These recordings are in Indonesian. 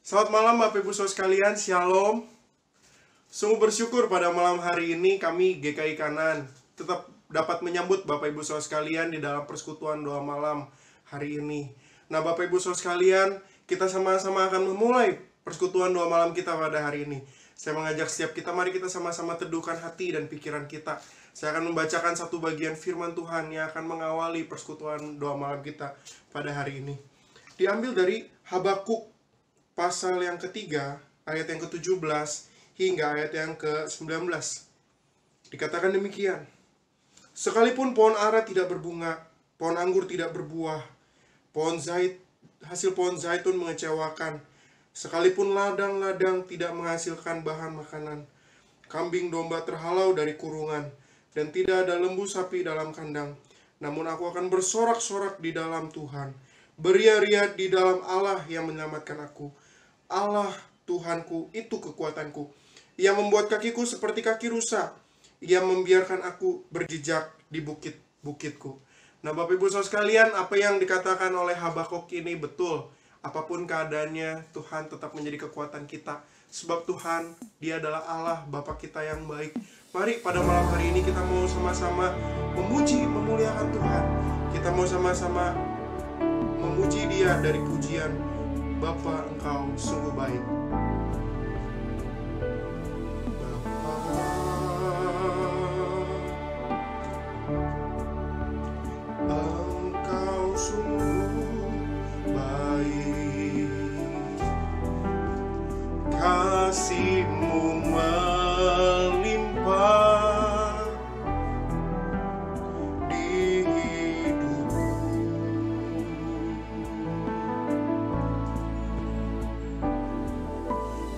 Selamat malam Bapak Ibu Saudara sekalian, Shalom. Sungguh bersyukur pada malam hari ini kami GKI Kanan tetap dapat menyambut Bapak Ibu Saudara sekalian di dalam persekutuan doa malam hari ini. Nah Bapak Ibu Saudara sekalian, kita sama-sama akan memulai persekutuan doa malam kita pada hari ini. Saya mengajak setiap kita, mari kita sama-sama teduhkan hati dan pikiran kita. Saya akan membacakan satu bagian firman Tuhan yang akan mengawali persekutuan doa malam kita pada hari ini. Diambil dari Habakuk pasal yang ketiga, ayat yang ke-17 hingga ayat yang ke-19. Dikatakan demikian. Sekalipun pohon ara tidak berbunga, pohon anggur tidak berbuah, hasil pohon zaitun mengecewakan, sekalipun ladang-ladang tidak menghasilkan bahan makanan, kambing domba terhalau dari kurungan, dan tidak ada lembu sapi dalam kandang, namun aku akan bersorak-sorak di dalam Tuhan, beria-ria di dalam Allah yang menyelamatkan aku. Allah Tuhanku itu kekuatanku. Ia membuat kakiku seperti kaki rusa. Ia membiarkan aku berjejak di bukit-bukitku. Nah Bapak Ibu Saudara sekalian, apa yang dikatakan oleh Habakuk ini betul. Apapun keadaannya, Tuhan tetap menjadi kekuatan kita. Sebab Tuhan, Dia adalah Allah, Bapa kita yang baik. Mari pada malam hari ini kita mau sama-sama memuji, memuliakan Tuhan. Kita mau sama-sama memuji Dia dari pujian, Bapa, Engkau sungguh baik. Engkau sungguh baik, kasih-Mu melimpah di hidupku.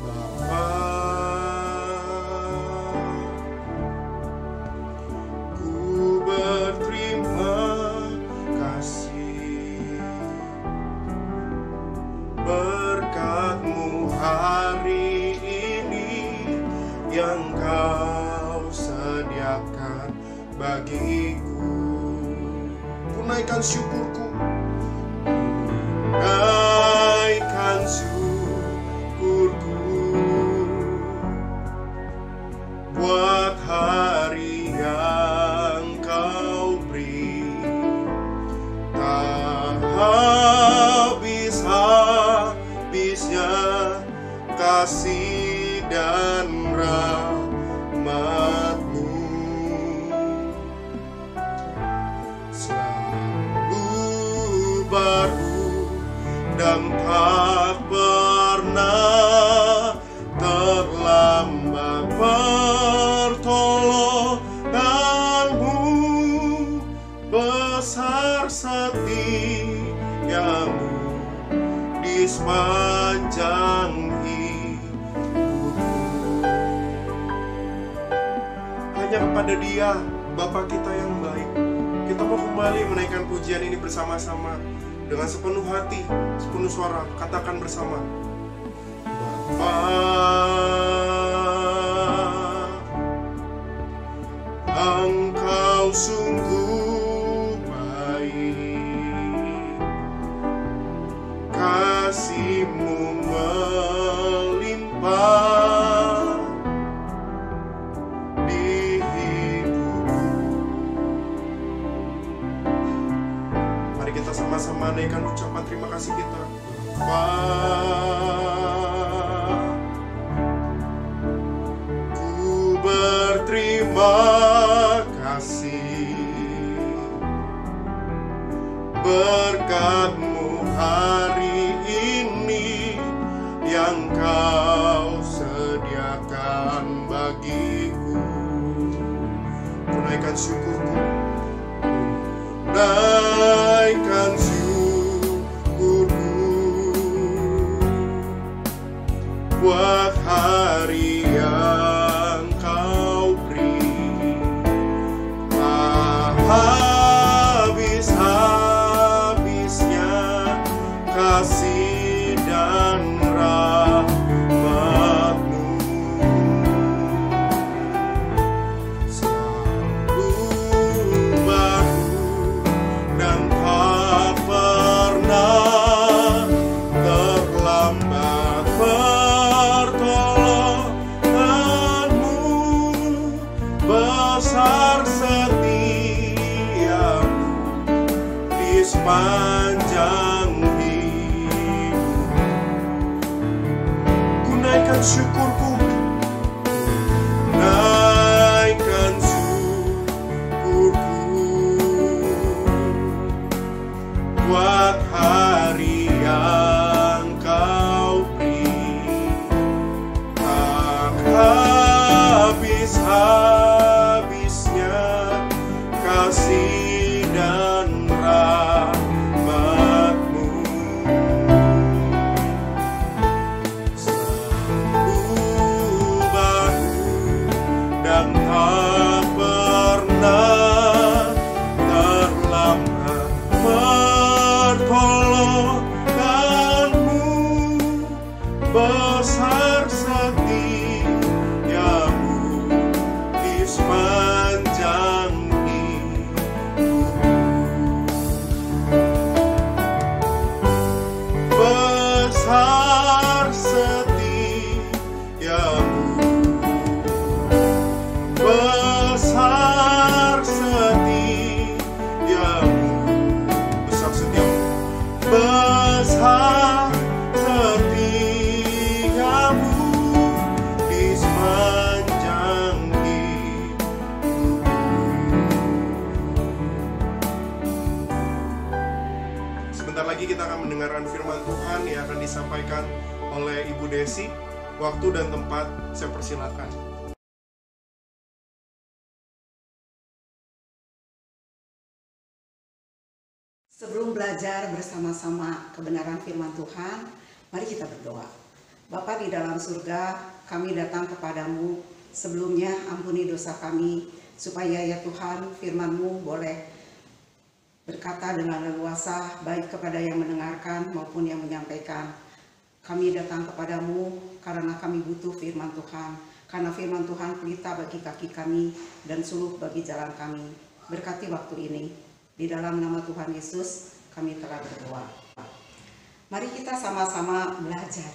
Bapa, ku berterima kasih berkat-Mu hari ini yang Kau sediakan bagiku. Ku naikkan syukurku, naikkan syukurku buat hari yang Kau beri. Tak habis-habisnya kasih dan rahmat-Mu, selalu baru dan tak pernah terlambat. Pertolongan-Mu besar setia-Mu di sepanjang hidupku. Hanya kepada Dia, Bapa kita yang baik, kita mau kembali menaikkan pujian ini bersama-sama dengan sepenuh hati, sepenuh suara. Katakan bersama, Bapa, Engkau sungguh baik, kasih-Mu melimpah di hidupku. Mari kita sama-sama naikkan ucapan terima kasih kita. Ku berterima kasih berkat-Mu hari ini yang Kau sediakan bagiku. Ku naikkan syukurku, naikkan syukurku buat hari yang Kau beri. Tak habis-habisnya kasih dan rahmat-Mu, selalu baru dan tak pernah terlambat. besar setiamu di sepanjang hidup. Ku naikkan syukurku, naikkan syukurku buat hari yang kau beri. Tak habis-habisnya kasih dan rahmat-Mu. Selalu baru dan tak pernah terlambat pertolongan-Mu. Besar setiamu di sepanjang hidup. Besar setiamu, besar setiamu, besar setiamu, besar setiamu di sepanjang hidup. Sebentar lagi kita akan mendengarkan firman Tuhan yang akan disampaikan oleh Ibu Desi. Waktu dan tempat saya persilakan. Sebelum belajar bersama-sama kebenaran firman Tuhan, mari kita berdoa. Bapa di dalam surga, kami datang kepadamu. Sebelumnya ampuni dosa kami, supaya ya Tuhan firman-Mu boleh berkata dengan leluasa, baik kepada yang mendengarkan maupun yang menyampaikan. Kami datang kepadamu karena kami butuh firman Tuhan. Karena firman Tuhan pelita bagi kaki kami dan suluh bagi jalan kami. Berkati waktu ini. Di dalam nama Tuhan Yesus kami telah berdoa. Mari kita sama-sama belajar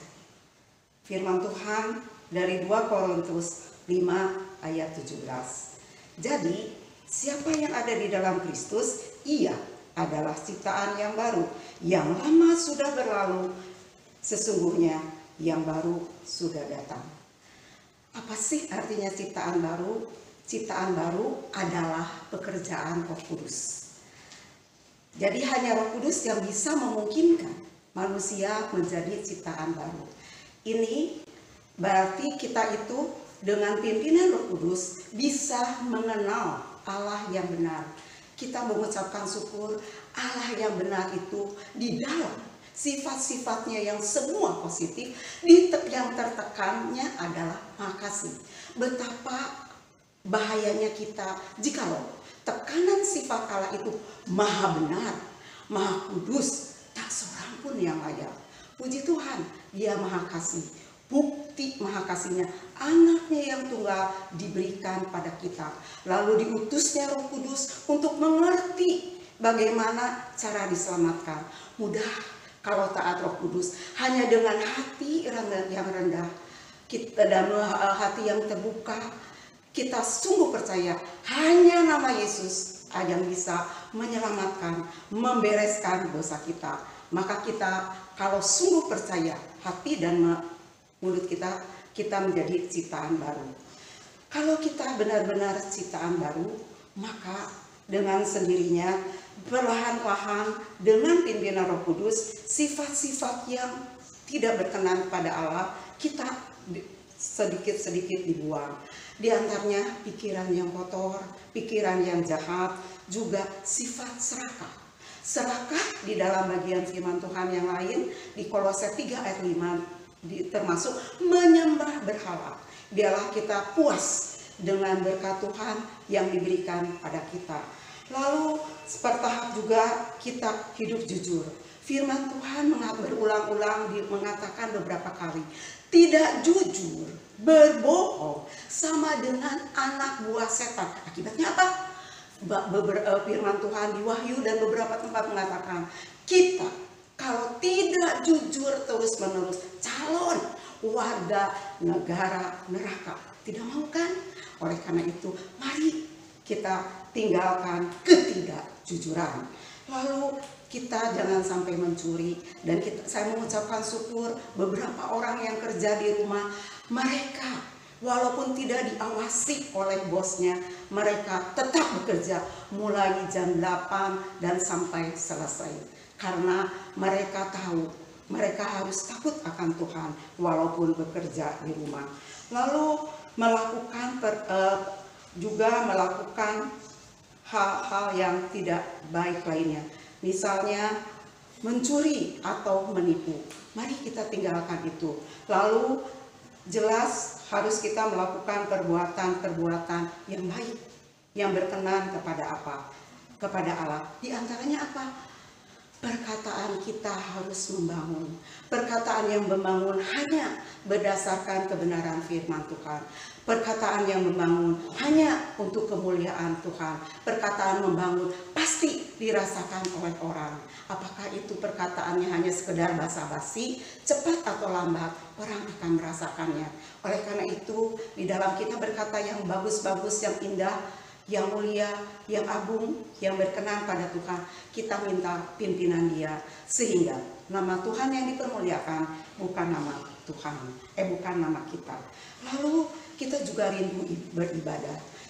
firman Tuhan dari 2 Korintus 5 ayat 17. Jadi, siapa yang ada di dalam Kristus, ia adalah ciptaan yang baru. Yang lama sudah berlalu, sesungguhnya yang baru sudah datang. Apa sih artinya ciptaan baru? Ciptaan baru adalah pekerjaan Roh Kudus. Jadi hanya Roh Kudus yang bisa memungkinkan manusia menjadi ciptaan baru. Ini berarti kita itu dengan pimpinan Roh Kudus bisa mengenal Allah yang benar. Kita mengucapkan syukur Allah yang benar itu di dalam sifat-sifatnya yang semua positif, yang tertekannya adalah makasih. Betapa bahayanya kita jikalau tekanan sifat Allah itu maha benar, maha kudus, tak seorang pun yang layak. Puji Tuhan, Dia maha kasih. Bukti maha kasihnya, anaknya yang tunggal diberikan pada kita. Lalu diutusnya Roh Kudus untuk mengerti bagaimana cara diselamatkan. Mudah kalau taat Roh Kudus, hanya dengan hati yang rendah, kita dan hati yang terbuka, kita sungguh percaya hanya nama Yesus yang bisa menyelamatkan, membereskan dosa kita. Maka kita kalau sungguh percaya hati dan mulut kita menjadi ciptaan baru. Kalau kita benar-benar ciptaan baru, maka dengan sendirinya perlahan-lahan dengan pimpinan Roh Kudus, sifat-sifat yang tidak berkenan pada Allah kita sedikit-sedikit dibuang. Di antaranya pikiran yang kotor, pikiran yang jahat, juga sifat serakah. Serakah di dalam bagian firman Tuhan yang lain di Kolose 3 ayat 5 termasuk menyembah berhala. Biarlah kita puas dengan berkat Tuhan yang diberikan pada kita. Lalu bertahap juga kita hidup jujur. Firman Tuhan berulang-ulang mengatakan beberapa kali, tidak jujur, berbohong sama dengan anak buah setan. Akibatnya apa? Firman Tuhan di Wahyu dan beberapa tempat mengatakan, kita kalau tidak jujur terus-menerus calon warga negara neraka. Tidak mau kan? Oleh karena itu, mari kita tinggalkan ketidakjujuran. Lalu kita jangan sampai mencuri. Dan saya mengucapkan syukur beberapa orang yang kerja di rumah, mereka walaupun tidak diawasi oleh bosnya, mereka tetap bekerja mulai jam 8 dan sampai selesai. Karena mereka tahu mereka harus takut akan Tuhan walaupun bekerja di rumah. Lalu juga melakukan hal-hal yang tidak baik lainnya. Misalnya mencuri atau menipu. Mari kita tinggalkan itu. Lalu jelas harus kita melakukan perbuatan-perbuatan yang baik, yang berkenan kepada apa? Kepada Allah. Di antaranya apa? Perkataan kita harus membangun. Perkataan yang membangun hanya berdasarkan kebenaran firman Tuhan. Perkataan yang membangun hanya untuk kemuliaan Tuhan. Perkataan membangun pasti dirasakan oleh orang. Apakah itu perkataannya hanya sekedar basa-basi, cepat atau lambat, orang akan merasakannya. Oleh karena itu, di dalam kita berkata yang bagus-bagus, yang indah, yang mulia, yang agung, yang berkenan pada Tuhan, kita minta pimpinan Dia, sehingga nama Tuhan yang dipermuliakan, bukan nama Tuhan, bukan nama kita. Lalu kita juga rindu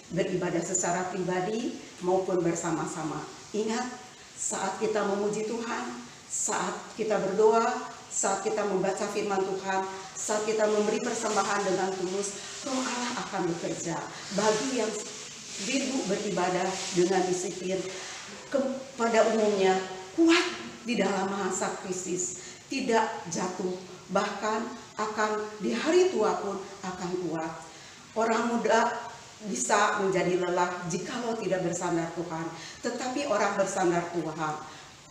beribadah secara pribadi maupun bersama-sama. Ingat, saat kita memuji Tuhan, saat kita berdoa, saat kita membaca firman Tuhan, saat kita memberi persembahan dengan tulus, Roh Allah akan bekerja. Bagi yang rindu beribadah dengan disiplin, pada umumnya kuat di dalam masa krisis, tidak jatuh, bahkan akan di hari tua pun akan kuat. Orang muda bisa menjadi lelah jikalau tidak bersandar Tuhan, tetapi orang bersandar Tuhan,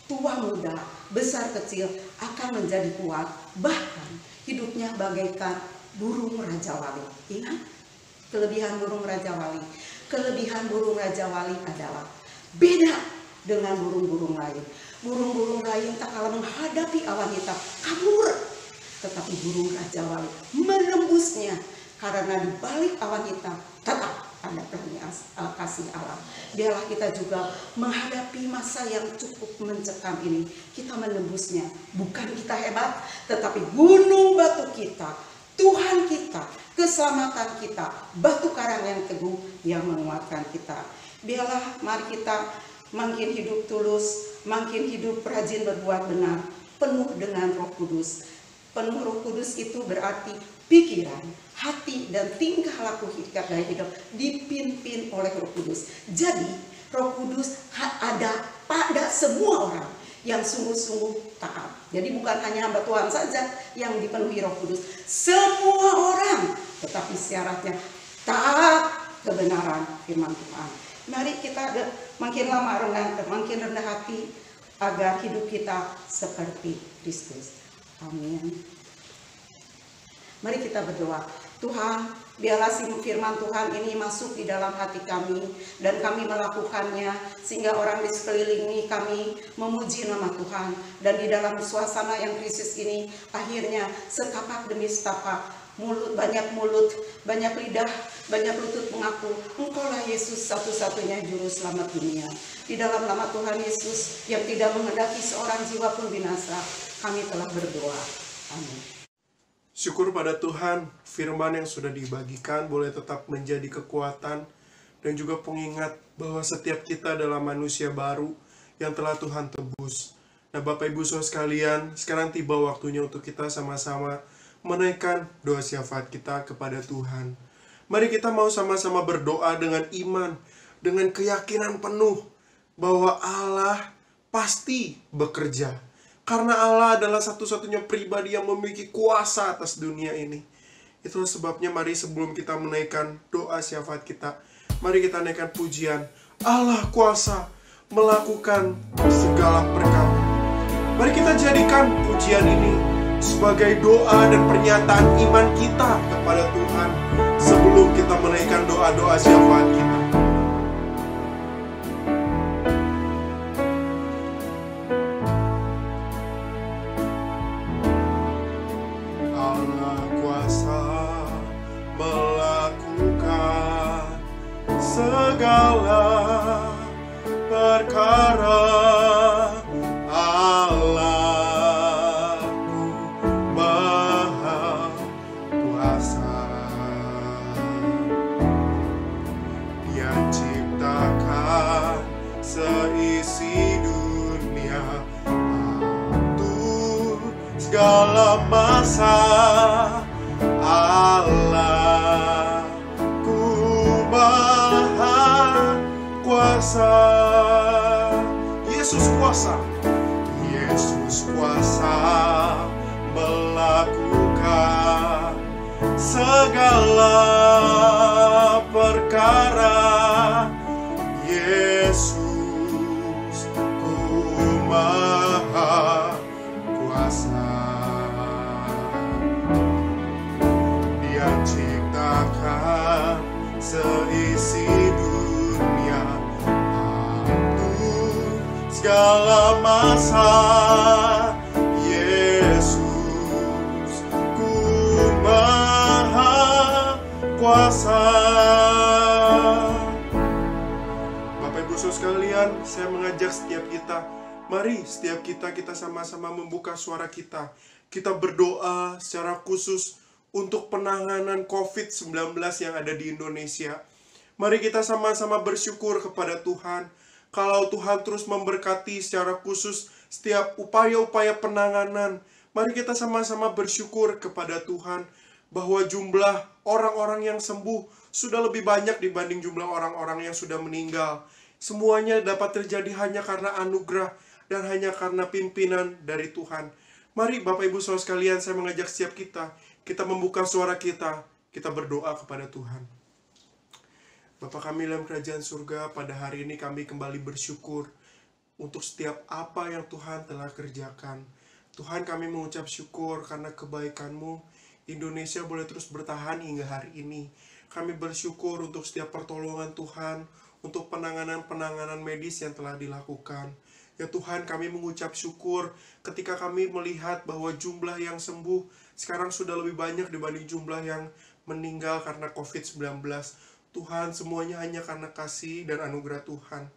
tua muda, besar kecil akan menjadi kuat, bahkan hidupnya bagaikan burung Raja Wali. Ingat kelebihan burung Raja Wali. Kelebihan burung Raja Wali adalah beda dengan burung-burung lain. Burung-burung lain tak kalah menghadapi awan hitam kabur, tetapi burung Raja Wali menembusnya, karena di balik awan hitam tetap ada kasih Allah. Biarlah kita juga menghadapi masa yang cukup mencekam ini, kita menembusnya. Bukan kita hebat, tetapi gunung batu kita, Tuhan kita, keselamatan kita, batu karang yang teguh yang menguatkan kita. Biarlah mari kita makin hidup tulus, makin hidup rajin berbuat benar, penuh dengan Roh Kudus. Penuh Roh Kudus itu berarti pikiran, hati, dan tingkah laku kita gaya hidup dipimpin oleh Roh Kudus. Jadi Roh Kudus ada pada semua orang yang sungguh-sungguh taat. Jadi bukan hanya hamba Tuhan saja yang dipenuhi Roh Kudus, semua orang, tetapi syaratnya taat kebenaran firman Tuhan. Mari kita makin lama makin rendah hati agar hidup kita seperti Kristus. Amin. Mari kita berdoa. Tuhan, biarlah firman Tuhan ini masuk di dalam hati kami dan kami melakukannya sehingga orang di sekeliling kami memuji nama Tuhan. Dan di dalam suasana yang krisis ini akhirnya setapak demi setapak banyak lidah, banyak lutut mengaku Engkaulah Yesus satu-satunya juru selamat dunia. Di dalam nama Tuhan Yesus yang tidak menghendaki seorang jiwa pun binasa, kami telah berdoa. Amin. Syukur pada Tuhan, firman yang sudah dibagikan boleh tetap menjadi kekuatan dan juga pengingat bahwa setiap kita adalah manusia baru yang telah Tuhan tebus. Nah Bapak Ibu Saudara sekalian, sekarang tiba waktunya untuk kita sama-sama menaikkan doa syafaat kita kepada Tuhan. Mari kita mau sama-sama berdoa dengan iman, dengan keyakinan penuh bahwa Allah pasti bekerja. Karena Allah adalah satu-satunya pribadi yang memiliki kuasa atas dunia ini. Itulah sebabnya mari sebelum kita menaikkan doa syafaat kita, mari kita naikkan pujian. Allah kuasa melakukan segala perkara. Mari kita jadikan pujian ini sebagai doa dan pernyataan iman kita kepada Tuhan sebelum kita menaikkan doa-doa syafaat kita. God. segala perkara. Allahku Maha Kuasa, Dia ciptakan seisi dunia, waktu segala masa. Allahku Maha Kuasa. Yesus kuasa. Yesus kuasa melakukan segala perkara. Yesus ku Maha Kuasa. Dia ciptakan seisi dunia, waktu segala masa. Yesus ku Maha Kuasa. Bapak Ibu Saudara sekalian, saya mengajak setiap kita, mari setiap kita sama-sama membuka suara kita. Kita berdoa secara khusus untuk penanganan COVID-19 yang ada di Indonesia. Mari kita sama-sama bersyukur kepada Tuhan. Kalau Tuhan terus memberkati secara khusus setiap upaya-upaya penanganan, mari kita sama-sama bersyukur kepada Tuhan bahwa jumlah orang-orang yang sembuh sudah lebih banyak dibanding jumlah orang-orang yang sudah meninggal. Semuanya dapat terjadi hanya karena anugerah dan hanya karena pimpinan dari Tuhan. Mari Bapak Ibu Saudara sekalian, saya mengajak setiap kita membuka suara kita berdoa kepada Tuhan. Bapa kami dalam kerajaan surga, pada hari ini kami kembali bersyukur untuk setiap apa yang Tuhan telah kerjakan. Tuhan, kami mengucap syukur karena kebaikan-Mu, Indonesia boleh terus bertahan hingga hari ini. Kami bersyukur untuk setiap pertolongan Tuhan, untuk penanganan-penanganan medis yang telah dilakukan. Ya Tuhan, kami mengucap syukur ketika kami melihat bahwa jumlah yang sembuh sekarang sudah lebih banyak dibanding jumlah yang meninggal karena COVID-19. Tuhan, semuanya hanya karena kasih dan anugerah Tuhan.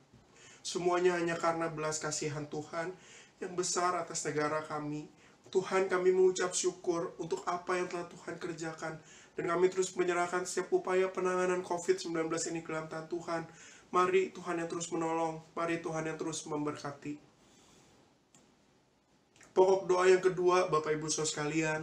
Semuanya hanya karena belas kasihan Tuhan yang besar atas negara kami. Tuhan, kami mengucap syukur untuk apa yang telah Tuhan kerjakan. Dan kami terus menyerahkan setiap upaya penanganan COVID-19 ini ke dalam tangan Tuhan. Mari Tuhan yang terus menolong, mari Tuhan yang terus memberkati. Pokok doa yang kedua, Bapak Ibu Saudara sekalian,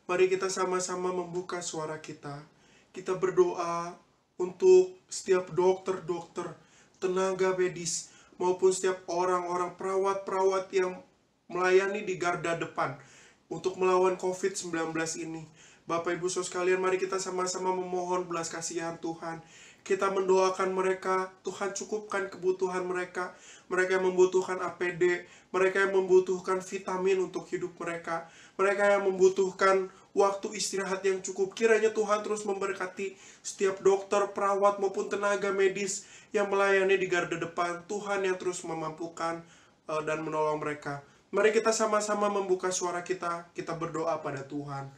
mari kita sama-sama membuka suara kita. Kita berdoa untuk setiap dokter-dokter, tenaga medis, maupun setiap orang-orang perawat-perawat yang melayani di garda depan untuk melawan COVID-19 ini. Bapak Ibu Saudara sekalian, mari kita sama-sama memohon belas kasihan Tuhan. Kita mendoakan mereka, Tuhan cukupkan kebutuhan mereka. Mereka yang membutuhkan APD, mereka yang membutuhkan vitamin untuk hidup mereka, mereka yang membutuhkan waktu istirahat yang cukup. Kiranya Tuhan terus memberkati setiap dokter, perawat, maupun tenaga medis yang melayani di garda depan. Tuhan yang terus memampukan dan menolong mereka. Mari kita sama-sama membuka suara kita berdoa pada Tuhan.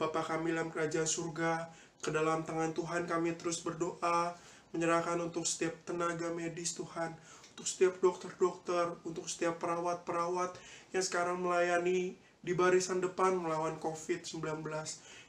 Bapa kami dalam kerajaan surga, ke dalam tangan Tuhan kami terus berdoa, menyerahkan untuk setiap tenaga medis Tuhan, untuk setiap dokter-dokter, untuk setiap perawat-perawat yang sekarang melayani di barisan depan melawan COVID-19.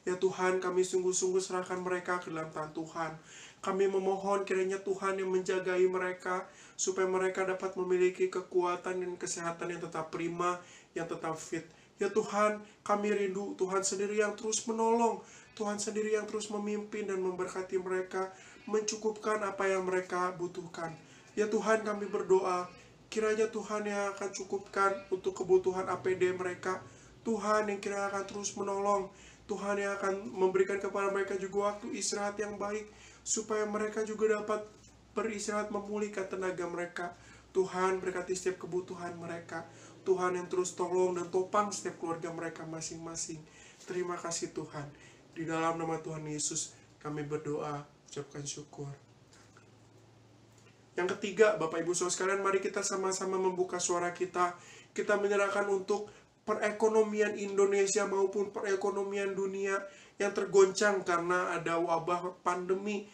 Ya Tuhan, kami sungguh-sungguh serahkan mereka ke dalam tangan Tuhan. Kami memohon kiranya Tuhan yang menjagai mereka, supaya mereka dapat memiliki kekuatan dan kesehatan yang tetap prima, yang tetap fit. Ya Tuhan, kami rindu Tuhan sendiri yang terus menolong, Tuhan sendiri yang terus memimpin dan memberkati mereka, mencukupkan apa yang mereka butuhkan. Ya Tuhan, kami berdoa, kiranya Tuhan yang akan cukupkan untuk kebutuhan APD mereka, Tuhan yang kiranya akan terus menolong, Tuhan yang akan memberikan kepada mereka juga waktu istirahat yang baik, supaya mereka juga dapat beristirahat memulihkan tenaga mereka. Tuhan, berkati setiap kebutuhan mereka. Tuhan yang terus tolong dan topang setiap keluarga mereka masing-masing. Terima kasih Tuhan. Di dalam nama Tuhan Yesus kami berdoa, ucapkan syukur. Yang ketiga, Bapak Ibu Saudara sekalian, mari kita sama-sama membuka suara kita. Kita menyerahkan untuk perekonomian Indonesia maupun perekonomian dunia yang tergoncang karena ada wabah pandemi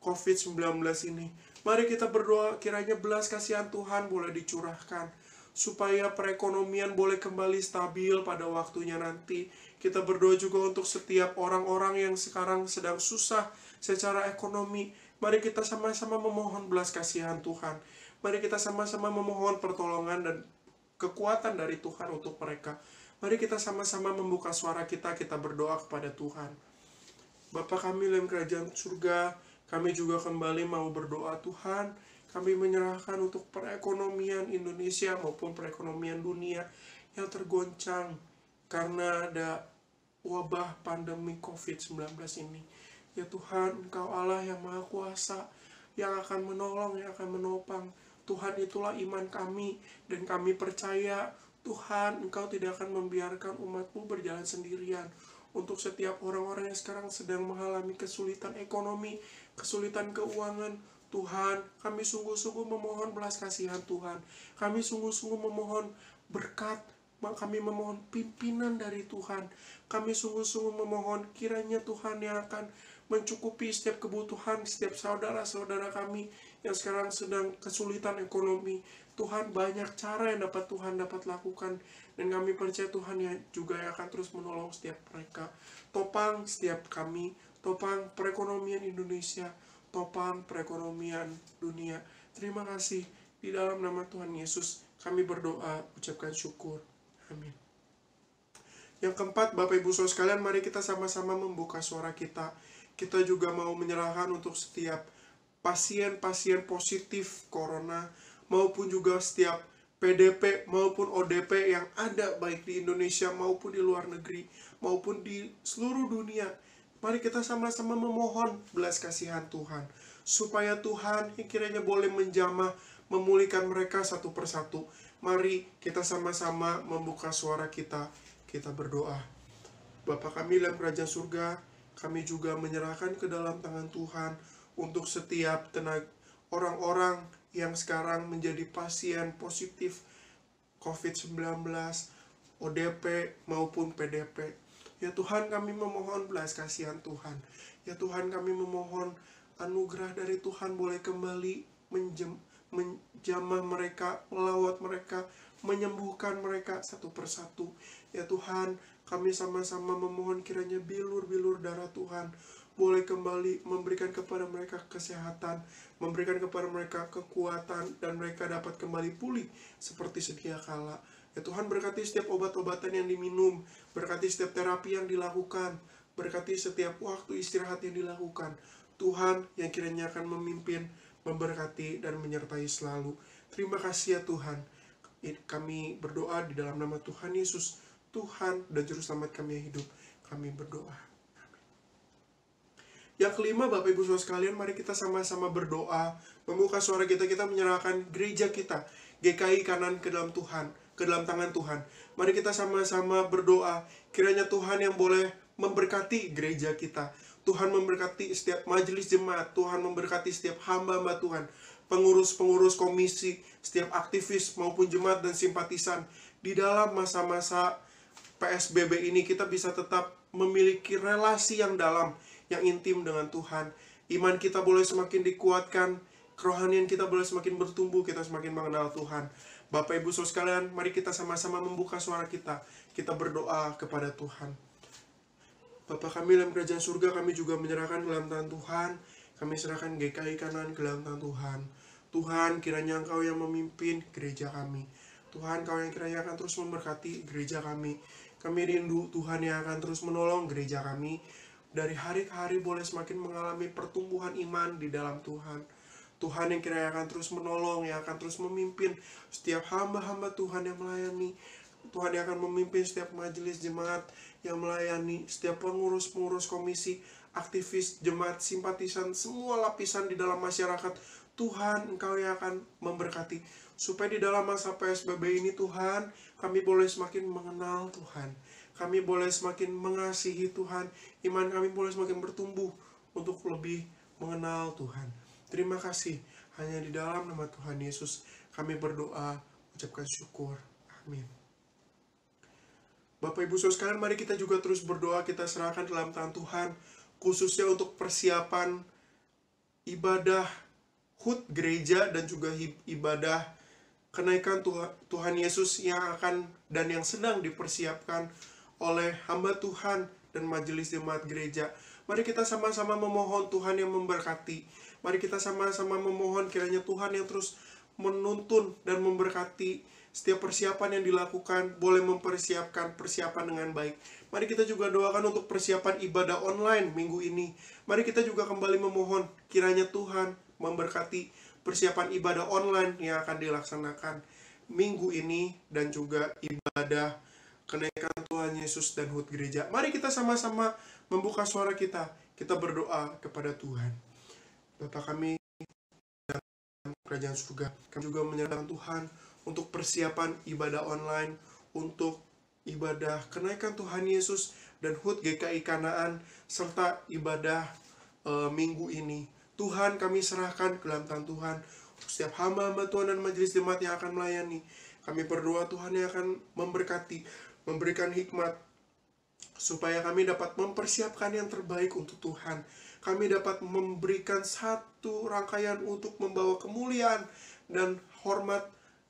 COVID-19 ini. Mari kita berdoa kiranya belas kasihan Tuhan boleh dicurahkan, supaya perekonomian boleh kembali stabil pada waktunya nanti. Kita berdoa juga untuk setiap orang-orang yang sekarang sedang susah secara ekonomi. Mari kita sama-sama memohon belas kasihan Tuhan. Mari kita sama-sama memohon pertolongan dan kekuatan dari Tuhan untuk mereka. Mari kita sama-sama membuka suara kita berdoa kepada Tuhan. Bapa kami dalam kerajaan surga, kami juga kembali mau berdoa Tuhan. Kami menyerahkan untuk perekonomian Indonesia maupun perekonomian dunia yang tergoncang karena ada wabah pandemi COVID-19 ini. Ya Tuhan, Engkau Allah yang Maha Kuasa, yang akan menolong, yang akan menopang. Tuhan, itulah iman kami, dan kami percaya Tuhan, Engkau tidak akan membiarkan umat-Mu berjalan sendirian. Untuk setiap orang-orang yang sekarang sedang mengalami kesulitan ekonomi, kesulitan keuangan, Tuhan, kami sungguh-sungguh memohon belas kasihan Tuhan. Kami sungguh-sungguh memohon berkat, kami memohon pimpinan dari Tuhan. Kami sungguh-sungguh memohon kiranya Tuhan yang akan mencukupi setiap kebutuhan setiap saudara-saudara kami yang sekarang sedang kesulitan ekonomi. Tuhan, banyak cara yang Tuhan dapat lakukan, dan kami percaya Tuhan yang juga akan terus menolong setiap mereka. Topang setiap kami, topang perekonomian Indonesia, topang perekonomian dunia. Terima kasih, di dalam nama Tuhan Yesus kami berdoa, ucapkan syukur. Amin. Yang keempat, Bapak Ibu Saudara sekalian, mari kita sama-sama membuka suara kita. Kita juga mau menyerahkan untuk setiap pasien-pasien positif corona, maupun juga setiap PDP maupun ODP yang ada baik di Indonesia maupun di luar negeri maupun di seluruh dunia. Mari kita sama-sama memohon belas kasihan Tuhan, supaya Tuhan yang kiranya boleh menjamah, memulihkan mereka satu persatu. Mari kita sama-sama membuka suara kita berdoa. Bapa kami dalam kerajaan surga, kami juga menyerahkan ke dalam tangan Tuhan untuk setiap tenaga orang-orang yang sekarang menjadi pasien positif COVID-19, ODP maupun PDP. Ya Tuhan, kami memohon belas kasihan Tuhan. Ya Tuhan, kami memohon anugerah dari Tuhan boleh kembali menjamah mereka, melawat mereka, menyembuhkan mereka satu persatu. Ya Tuhan, kami sama-sama memohon kiranya bilur-bilur darah Tuhan boleh kembali memberikan kepada mereka kesehatan, memberikan kepada mereka kekuatan, dan mereka dapat kembali pulih seperti sedia kala. Ya Tuhan, berkati setiap obat-obatan yang diminum, berkati setiap terapi yang dilakukan, berkati setiap waktu istirahat yang dilakukan. Tuhan yang kiranya akan memimpin, memberkati, dan menyertai selalu. Terima kasih ya Tuhan. Kami berdoa di dalam nama Tuhan Yesus, Tuhan dan Juru Selamat kami yang hidup. Kami berdoa. Yang kelima, Bapak Ibu Saudara sekalian, mari kita sama-sama berdoa, membuka suara kita menyerahkan gereja kita, GKI Kanan ke dalam Tuhan, ke dalam tangan Tuhan. Mari kita sama-sama berdoa, kiranya Tuhan yang boleh memberkati gereja kita. Tuhan memberkati setiap majelis jemaat, Tuhan memberkati setiap hamba-hamba Tuhan, pengurus-pengurus komisi, setiap aktivis maupun jemaat dan simpatisan. Di dalam masa-masa PSBB ini kita bisa tetap memiliki relasi yang dalam, yang intim dengan Tuhan. Iman kita boleh semakin dikuatkan, kerohanian kita boleh semakin bertumbuh, kita semakin mengenal Tuhan. Bapak Ibu Saudara sekalian, mari kita sama-sama membuka suara kita berdoa kepada Tuhan. Bapa kami dalam kerajaan surga, kami juga menyerahkan ke dalam tangan Tuhan. Kami serahkan GKI Kanan ke dalam tangan Tuhan. Tuhan, kiranya Engkau yang memimpin gereja kami. Tuhan, Engkau yang kiranya akan terus memberkati gereja kami. Kami rindu Tuhan yang akan terus menolong gereja kami. Dari hari ke hari boleh semakin mengalami pertumbuhan iman di dalam Tuhan. Tuhan yang kiranya akan terus menolong, yang akan terus memimpin setiap hamba-hamba Tuhan yang melayani. Tuhan yang akan memimpin setiap majelis jemaat yang melayani, setiap pengurus-pengurus komisi, aktivis, jemaat, simpatisan, semua lapisan di dalam masyarakat. Tuhan, Engkau yang akan memberkati. Supaya di dalam masa PSBB ini Tuhan, kami boleh semakin mengenal Tuhan. Kami boleh semakin mengasihi Tuhan. Iman kami boleh semakin bertumbuh untuk lebih mengenal Tuhan. Terima kasih. Hanya di dalam nama Tuhan Yesus kami berdoa, ucapkan syukur. Amin. Bapak Ibu Saudara sekalian, mari kita juga terus berdoa, kita serahkan dalam tangan Tuhan, khususnya untuk persiapan ibadah HUT gereja dan juga ibadah kenaikan Tuhan Yesus yang akan dan yang sedang dipersiapkan oleh hamba Tuhan dan majelis jemaat gereja. Mari kita sama-sama memohon Tuhan yang memberkati. Mari kita sama-sama memohon kiranya Tuhan yang terus menuntun dan memberkati setiap persiapan yang dilakukan, boleh mempersiapkan persiapan dengan baik. Mari kita juga doakan untuk persiapan ibadah online minggu ini. Mari kita juga kembali memohon kiranya Tuhan memberkati persiapan ibadah online yang akan dilaksanakan minggu ini dan juga ibadah kenaikan Tuhan Yesus dan HUT gereja. Mari kita sama-sama membuka suara kita berdoa kepada Tuhan. Bapa kami dalam kerajaan surga, kami juga menyerahkan Tuhan untuk persiapan ibadah online, untuk ibadah kenaikan Tuhan Yesus dan HUT GKI Kanaan, serta ibadah minggu ini. Tuhan, kami serahkan ke dalam tangan Tuhan untuk setiap hamba-hamba Tuhan dan majelis jemaat yang akan melayani. Kami berdoa Tuhan yang akan memberkati, memberikan hikmat, supaya kami dapat mempersiapkan yang terbaik untuk Tuhan. Kami dapat memberikan satu rangkaian untuk membawa kemuliaan dan hormat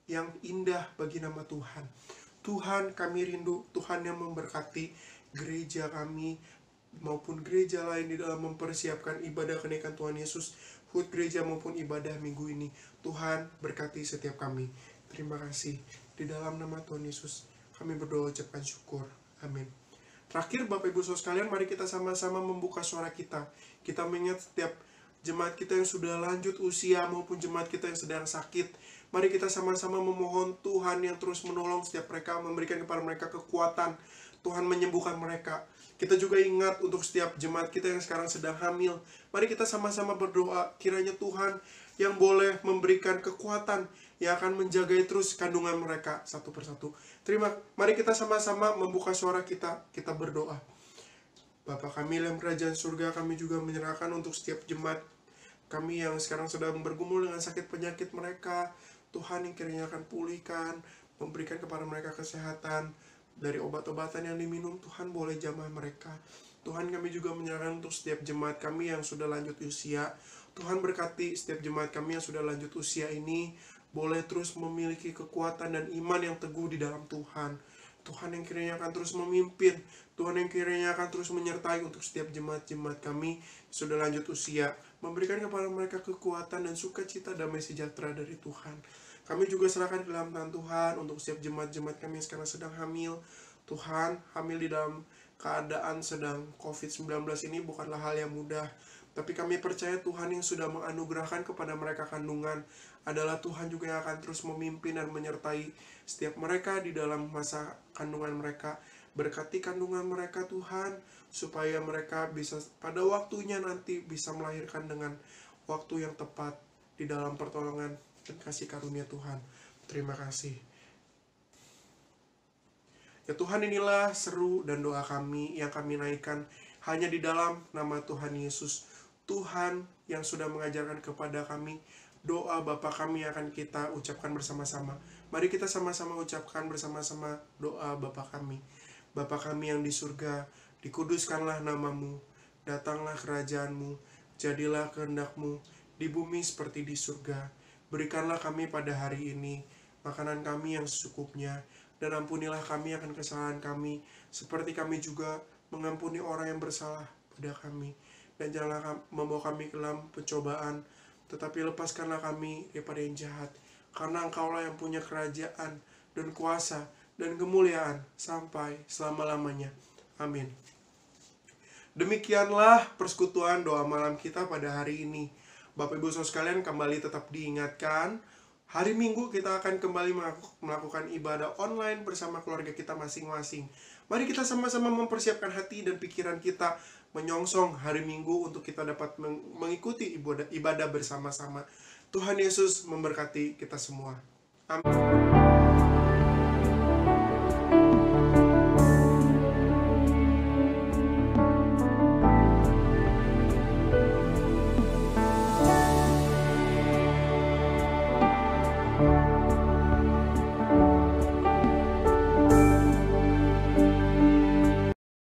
yang indah bagi nama Tuhan. Tuhan, kami rindu Tuhan yang memberkati gereja kami maupun gereja lain di dalam mempersiapkan ibadah kenaikan Tuhan Yesus, HUT gereja maupun ibadah minggu ini. Tuhan, berkati setiap kami. Terima kasih. Di dalam nama Tuhan Yesus, kami berdoa ucapkan syukur. Amin. Terakhir, Bapak Ibu Saudara sekalian, mari kita sama-sama membuka suara kita. Kita mengingat setiap jemaat kita yang sudah lanjut usia maupun jemaat kita yang sedang sakit. Mari kita sama-sama memohon Tuhan yang terus menolong setiap mereka, memberikan kepada mereka kekuatan. Tuhan menyembuhkan mereka. Kita juga ingat untuk setiap jemaat kita yang sekarang sedang hamil. Mari kita sama-sama berdoa kiranya Tuhan yang boleh memberikan kekuatan yang akan menjaga terus kandungan mereka satu persatu. Mari kita sama-sama membuka suara kita berdoa. Bapa kami dalam kerajaan surga, kami juga menyerahkan untuk setiap jemaat kami yang sekarang sedang bergumul dengan sakit penyakit mereka. Tuhan yang kiranya akan pulihkan, memberikan kepada mereka kesehatan. Dari obat-obatan yang diminum, Tuhan boleh jamah mereka. Tuhan, kami juga menyerahkan untuk setiap jemaat kami yang sudah lanjut usia. Tuhan berkati setiap jemaat kami yang sudah lanjut usia ini, boleh terus memiliki kekuatan dan iman yang teguh di dalam Tuhan. Tuhan yang kiranya akan terus memimpin. Tuhan yang kiranya akan terus menyertai untuk setiap jemaat-jemaat kami yang sudah lanjut usia. Memberikan kepada mereka kekuatan dan sukacita damai sejahtera dari Tuhan. Kami juga serahkan ke dalam tangan Tuhan untuk setiap jemaat-jemaat kami yang sekarang sedang hamil. Tuhan, hamil di dalam keadaan sedang COVID-19 ini bukanlah hal yang mudah. Tapi kami percaya Tuhan yang sudah menganugerahkan kepada mereka kandungan adalah Tuhan juga yang akan terus memimpin dan menyertai setiap mereka di dalam masa kandungan mereka. Berkati kandungan mereka Tuhan, supaya mereka bisa pada waktunya nanti bisa melahirkan dengan waktu yang tepat di dalam pertolongan dan kasih karunia Tuhan. Terima kasih. Ya Tuhan, inilah seru dan doa kami yang kami naikkan hanya di dalam nama Tuhan Yesus. Tuhan yang sudah mengajarkan kepada kami doa Bapa kami akan kita ucapkan bersama-sama. Mari kita sama-sama ucapkan bersama-sama doa Bapa kami. Bapa kami yang di surga, dikuduskanlah namamu, datanglah kerajaanmu, jadilah kehendak-mu di bumi seperti di surga. Berikanlah kami pada hari ini makanan kami yang secukupnya, dan ampunilah kami akan kesalahan kami, seperti kami juga mengampuni orang yang bersalah pada kami. Dan janganlah membawa kami ke dalam pencobaan, tetapi lepaskanlah kami daripada yang jahat. Karena Engkaulah yang punya kerajaan dan kuasa dan kemuliaan sampai selama-lamanya. Amin. Demikianlah persekutuan doa malam kita pada hari ini. Bapak Ibu Saudara sekalian, kembali tetap diingatkan, hari Minggu kita akan kembali melakukan ibadah online bersama keluarga kita masing-masing. Mari kita sama-sama mempersiapkan hati dan pikiran kita menyongsong hari Minggu untuk kita dapat mengikuti ibadah bersama-sama. Tuhan Yesus memberkati kita semua. Amin.